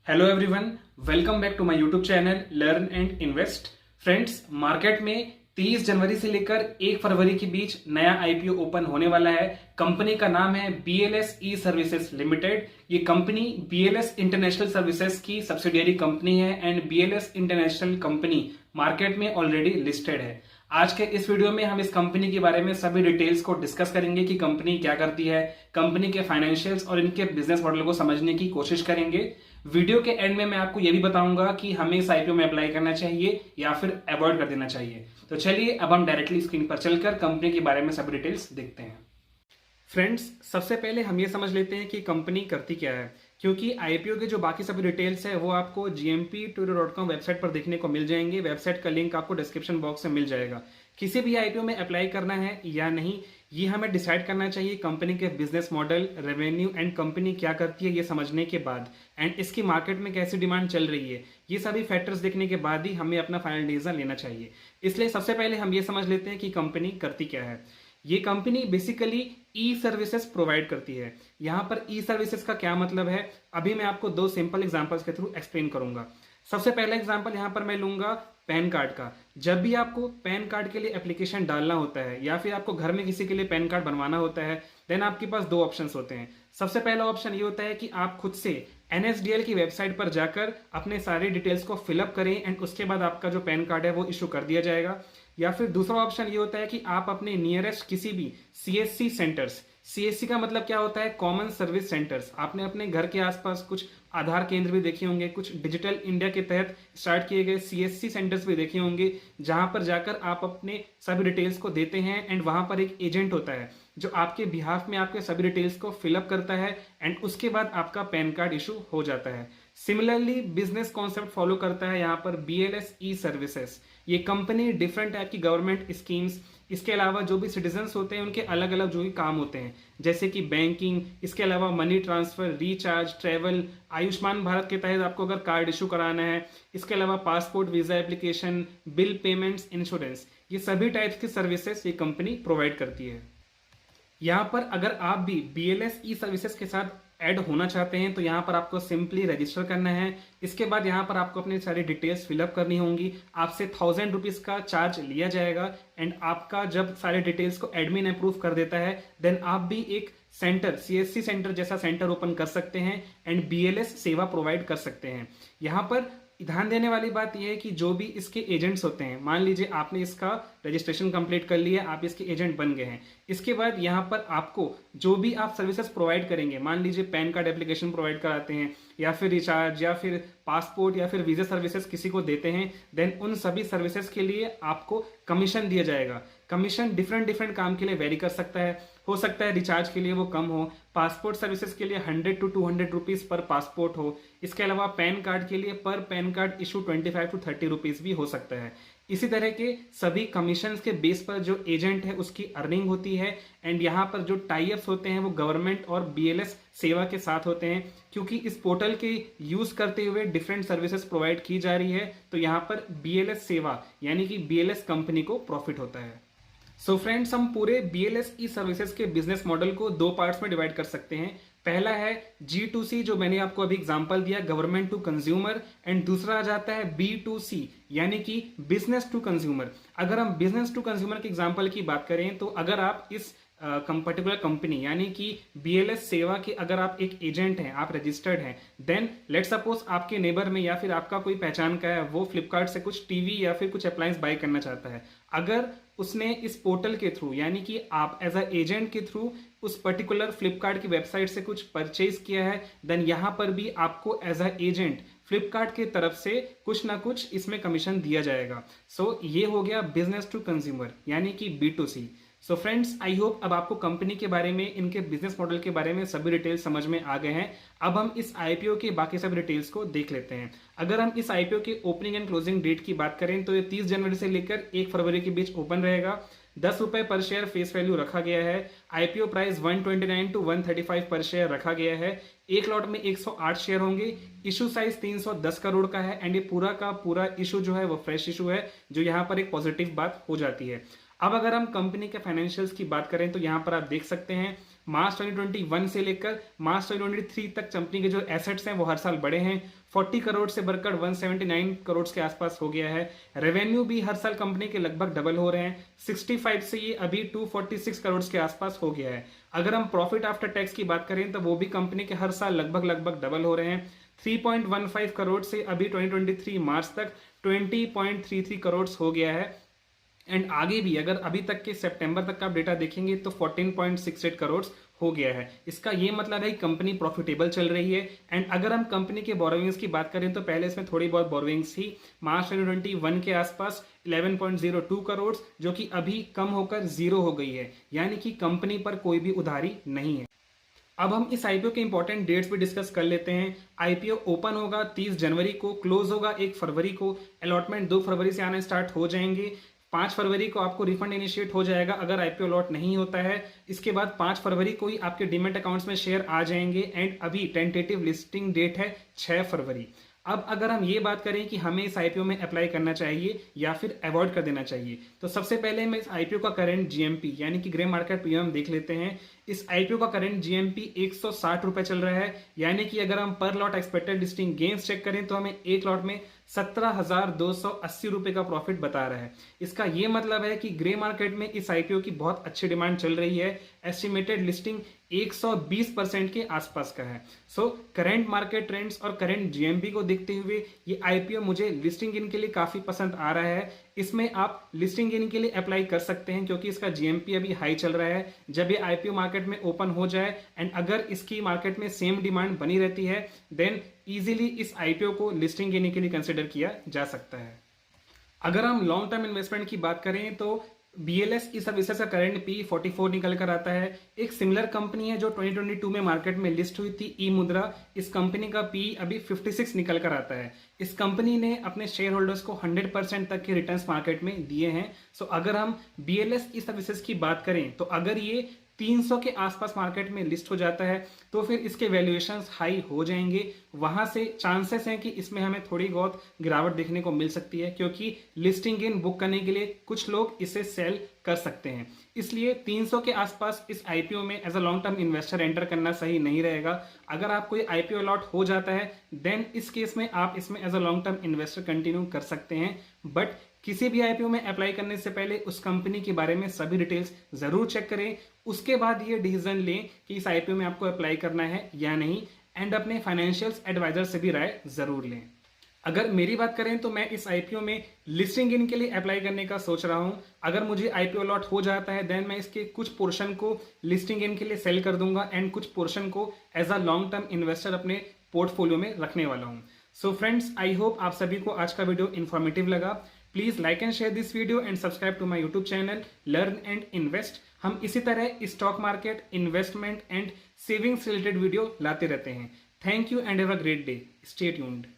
Hello everyone, welcome back to my YouTube channel learn and invest. Friends, market में 30 जनवरी से लेकर 1 फरवरी के बीच नया आईपीओ ओपन होने वाला है। कंपनी का नाम है बीएलएस ई सर्विसेज लिमिटेड। ये कंपनी बीएलएस इंटरनेशनल सर्विसेज की सब्सिडियरी कंपनी है and BLS international company market में ऑलरेडी लिस्टेड है। आज के इस वीडियो में हम इस कंपनी के बारे में सभी डिटेल्स को डिस्कस करेंगे कि कंपनी क्या करती है, कंपनी के फाइनेंशियल्स और इनके बिजनेस मॉडल को समझने की कोशिश करेंगे। वीडियो के एंड में मैं आपको यह भी बताऊंगा कि हमें इस आईपीओ में अप्लाई करना चाहिए या फिर अवॉइड कर देना चाहिए। तो चलिए अब हम डायरेक्टली स्क्रीन पर चलकर कंपनी के बारे में सभी डिटेल्स देखते हैं। फ्रेंड्स, सबसे पहले हम ये समझ लेते हैं कि कंपनी करती क्या है, क्योंकि आईपीओ के जो बाकी सभी डिटेल्स है वो आपको gmptoday.com वेबसाइट पर देखने को मिल जाएंगे। वेबसाइट का लिंक आपको डिस्क्रिप्शन बॉक्स में मिल जाएगा। किसी भी आईपीओ में अप्लाई करना है या नहीं, ये हमें डिसाइड करना चाहिए कंपनी के business model, revenue and company क्या करती है ये समझने के बाद, एंड इसकी मार्केट में कैसी डिमांड चल रही है, ये सभी फैक्टर्स देखने के बाद ही हमें अपना फाइनल डिसीजन लेना चाहिए। इसलिए सबसे पहले हम ये समझ लेते हैं कि कंपनी करती क्या है। ये कंपनी बेसिकली ई सर्विसेज प्रोवाइड करती है। यहां पर ई सर्विसेज का क्या मतलब है, अभी मैं आपको दो सिंपल एग्जांपल्स के थ्रू एक्सप्लेन करूंगा। सबसे पहला एग्जांपल यहां पर मैं लूंगा पैन कार्ड का। जब भी आपको पैन कार्ड के लिए एप्लीकेशन डालना होता है या फिर आपको घर में किसी के लिए पैन कार्ड बनवाना होता है, देन आपके पास दो ऑप्शंस होते हैं। सबसे पहला ऑप्शन ये होता है कि आप खुद से एनएसडीएल की वेबसाइट पर जाकर अपने सारी डिटेल्स को फिलअप करें एंड उसके बाद आपका जो पैन कार्ड है वो इशू कर दिया जाएगा। या फिर दूसरा ऑप्शन ये होता है कि आप अपने नियरेस्ट किसी भी सीएससी सेंटर्स, सीएससी का मतलब क्या होता है, कॉमन सर्विस सेंटर्स, आपने अपने घर के आसपास कुछ आधार केंद्र भी देखे होंगे, कुछ डिजिटल इंडिया के तहत स्टार्ट किए गए सीएससी सेंटर्स भी देखे होंगे, जहां पर जाकर आप अपने सभी डिटेल्स को देते हैं एंड वहां पर एक एजेंट होता है जो आपके बिहाफ में आपके सभी डिटेल्स को फिलअप करता है एंड उसके बाद आपका पैन कार्ड इशू हो जाता है। सिमिलरली बिजनेस कॉन्सेप्ट फॉलो करता है यहाँ पर बीएलएस ई सर्विसेज। ये कंपनी डिफरेंट टाइप की गवर्नमेंट स्कीम्स, इसके अलावा जो भी सिटीजन्स होते हैं उनके अलग अलग जो भी काम होते हैं, जैसे कि बैंकिंग, इसके अलावा money transfer, recharge, travel, Ayushman Bharat के तहत आपको अगर कार्ड इशू कराना है, इसके अलावा passport, visa application, bill payments, insurance, ये सभी टाइप्स की सर्विसेज ये कंपनी प्रोवाइड करती है। यहाँ पर अगर आप भी बीएलएस ई सर्विसेज के साथ ऐड होना चाहते हैं तो यहाँ पर आपको सिंपली रजिस्टर करना है। इसके बाद यहाँ पर आपको अपनी सारी डिटेल्स फिलअप करनी होंगी। आपसे 1000 रुपीज का चार्ज लिया जाएगा एंड आपका जब सारे डिटेल्स को एडमिन अप्रूव कर देता है, देन आप भी एक सेंटर, सीएससी सेंटर जैसा सेंटर ओपन कर सकते हैं एंड बीएलएस सेवा प्रोवाइड कर सकते हैं। यहाँ पर ध्यान देने वाली बात यह है कि जो भी इसके एजेंट्स होते हैं, मान लीजिए आपने इसका रजिस्ट्रेशन कंप्लीट कर लिया, आप इसके एजेंट बन गए हैं, इसके बाद यहाँ पर आपको जो भी आप सर्विसेज प्रोवाइड करेंगे, मान लीजिए पैन कार्ड एप्लीकेशन प्रोवाइड कराते हैं या फिर रिचार्ज या फिर पासपोर्ट या फिर वीजा सर्विसेज किसी को देते हैं, देन उन सभी सर्विसेज के लिए आपको कमीशन दिया जाएगा। कमीशन डिफरेंट काम के लिए वेरी कर सकता है, हो सकता है रिचार्ज के लिए वो कम हो, पासपोर्ट सर्विसेज के लिए 100 to 200 रुपीज पर पासपोर्ट हो, इसके अलावा पैन कार्ड के लिए पर pan card issue 25 to 30 rupees भी हो सकता है। इसी तरह के सभी कमीशंस के बेस पर जो एजेंट है उसकी अर्निंग होती है एंड यहाँ पर जो टाई अप्स होते हैं वो गवर्नमेंट और बीएलएस सेवा के साथ होते हैं, क्योंकि इस पोर्टल के यूज करते हुए डिफरेंट सर्विसेज प्रोवाइड की जा रही है, तो यहाँ पर बीएलएस सेवा यानी कि बीएलएस कंपनी को प्रॉफिट होता है। सो फ्रेंड्स, हम पूरे बीएलएस ई सर्विसेज के बिजनेस मॉडल को दो पार्ट्स में डिवाइड कर सकते हैं। पहला है G2C, जो मैंने आपको अभी एग्जांपल दिया, गवर्नमेंट टू कंज्यूमर, एंड दूसरा आ जाता है B2C यानी कि बिजनेस टू कंज्यूमर। अगर हम बिजनेस टू कंज्यूमर के एग्जांपल की बात करें तो अगर आप इस पर्टिकुलर कंपनी यानी कि बीएलएस सेवा के अगर आप एक एजेंट हैं, आप रजिस्टर्ड हैं, देन लेट सपोज आपके नेबर में या फिर आपका कोई पहचान का है, वो फ्लिपकार्ट से कुछ टीवी या फिर कुछ अप्लायंस बाय करना चाहता है। अगर उसने इस पोर्टल के थ्रू यानी कि आप एज अ एजेंट के थ्रू उस पर्टिकुलर फ्लिपकार्ट की वेबसाइट से कुछ परचेज किया है, देन यहाँ पर भी आपको एज अ एजेंट फ्लिपकार्ट की तरफ से कुछ ना कुछ इसमें कमीशन दिया जाएगा। सो ये हो गया बिजनेस टू कंज्यूमर यानी कि B2C। So friends, I hope अब आपको कंपनी के बारे में, इनके बिजनेस मॉडल के बारे में सभी डिटेल्स समझ में आ गए हैं। अब हम इस आईपीओ के बाकी सभी डिटेल्स को देख लेते हैं। अगर हम इस आईपीओ के ओपनिंग एंड क्लोजिंग डेट की बात करें तो ये 30 जनवरी से लेकर 1 फरवरी के बीच ओपन रहेगा। 10 रुपए पर शेयर फेस वैल्यू रखा गया है। आईपीओ प्राइस 129 to 135 पर शेयर रखा गया है। एक लॉट में 108 शेयर होंगे। इशू साइज 310 करोड़ का है एंड ये पूरा का पूरा इशू जो है वो फ्रेश इशू है, जो यहाँ पर एक पॉजिटिव बात हो जाती है। अब अगर हम कंपनी के फाइनेंशियल्स की बात करें तो यहाँ पर आप देख सकते हैं मार्च 2021 से लेकर मार्च 2023 तक कंपनी के जो एसेट्स हैं वो हर साल बढ़े हैं। 40 करोड़ से बढ़कर 179 करोड़ के आसपास हो गया है। रेवेन्यू भी हर साल कंपनी के लगभग डबल हो रहे हैं। 65 से ये अभी 246 करोड़ के आसपास हो गया है। अगर हम प्रॉफिट आफ्टर टैक्स की बात करें तो वो भी कंपनी के हर साल लगभग डबल हो रहे हैं। 3.15 करोड़ से अभी 2023 मार्च तक 20.33 करोड़ हो गया है। एंड आगे भी अगर अभी तक के सितंबर तक का आप डेटा देखेंगे तो 14.68 करोड़ हो गया है। इसका ये मतलब है कि कंपनी प्रॉफिटेबल चल रही है। एंड अगर हम कंपनी के बोरोविंग्स की बात करें तो पहले इसमें थोड़ी बहुत बोरोविंग्स थी मार्च 2021 के आसपास 11.02 करोड़, जो कि अभी कम होकर जीरो हो गई है, यानी कि कंपनी पर कोई भी उधारी नहीं है। अब हम इस आईपीओ के इंपॉर्टेंट डेट्स भी डिस्कस कर लेते हैं। आईपीओ ओपन होगा 30 जनवरी को, क्लोज होगा 1 फरवरी को, अलॉटमेंट 2 फरवरी से आने स्टार्ट हो जाएंगे। 5 फरवरी को आपको रिफंड इनिशिएट हो जाएगा अगर आईपीओ लॉट नहीं होता है। इसके बाद 5 फरवरी को ही आपके डीमैट अकाउंट्स में शेयर आ जाएंगे। एंड अभी टेंटेटिव लिस्टिंग डेट है 6 फरवरी। अब अगर हम ये बात करें कि हमें इस आईपीओ में अप्लाई करना चाहिए या फिर अवॉइड कर देना चाहिए, तो सबसे पहले हम इस आईपीओ का करंट जीएमपी यानी कि ग्रे मार्केट पीएम देख लेते हैं। इस आईपीओ का करंट जीएमपी 160 रुपए चल रहा है, यानी कि अगर हम per lot expected listing gains check करें तो हमें एक लॉट में 17,280 रुपए का प्रॉफिट बता रहा है। इसका यह मतलब है कि ग्रे मार्केट में इस आईपीओ की बहुत अच्छी डिमांड चल रही है। एस्टिमेटेड लिस्टिंग 120% के आसपास का है। सो करंट मार्केट ट्रेंड्स और करंट जीएमपी को देखते हुए ये आईपीओ मुझे लिस्टिंग इन के लिए काफी पसंद आ रहा है। इसमें आप लिस्टिंग इन के लिए अप्लाई कर सकते हैं क्योंकि इसका जीएमपी अभी हाई चल रहा है। जब ये आईपीओ मार्केट में ओपन हो जाए एंड अगर इसकी मार्केट में सेम डिमांड बनी रहती है देन इजीली इस आईपीओ को लिस्टिंग लेने के लिए कंसिडर किया जा सकता है। अगर हम लॉन्ग टर्म इन्वेस्टमेंट की बात करें तो BLS ई सर्विसेज का करंट पी 44 निकल कर आता है। एक सिमिलर कंपनी है जो 2022 में मार्केट में लिस्ट हुई थी, ई मुद्रा। इस कंपनी का पी अभी 56 निकल कर आता है। इस कंपनी ने अपने शेयर होल्डर्स को 100% तक के रिटर्न्स मार्केट में दिए हैं। सो अगर हम BLS ई सर्विसेज की बात करें तो अगर ये 300 के आसपास मार्केट में लिस्ट हो जाता है तो फिर इसके वैल्यूएशंस हाई हो जाएंगे। वहां से चांसेस हैं कि इसमें हमें थोड़ी बहुत गिरावट देखने को मिल सकती है क्योंकि लिस्टिंग इन बुक करने के लिए कुछ लोग इसे सेल कर सकते हैं। इसलिए 300 के आसपास इस आईपीओ में as a long term investor enter करना सही नहीं रहेगा। अगर आपको ये आईपीओ अलॉट हो जाता है देन इस केस में आप इसमें as a long term investor continue कर सकते हैं। बट किसी भी आईपीओ में अप्लाई करने से पहले उस कंपनी के बारे में सभी डिटेल्स जरूर चेक करें। उसके बाद ये डिसीजन लें कि इस आईपीओ में आपको अप्लाई करना है या नहीं। एंड अपने फाइनेंशियल एडवाइजर से भी राय जरूर लें। अगर मेरी बात करें तो मैं इस आईपीओ में लिस्टिंग इन के लिए अप्लाई करने का सोच रहा हूं। अगर मुझे आईपीओ लॉट हो जाता है देन मैं इसके कुछ पोर्शन को लिस्टिंग इन के लिए सेल कर दूंगा एंड कुछ पोर्शन को as a long term investor अपने पोर्टफोलियो में रखने वाला हूं। सो फ्रेंड्स, आई होप आप सभी को आज का वीडियो इन्फॉर्मेटिव लगा। Please like and share this video and subscribe to my YouTube channel learn and invest. हम इसी तरह stock market, investment and savings related video लाते रहते हैं। Thank you and have a great day. Stay tuned.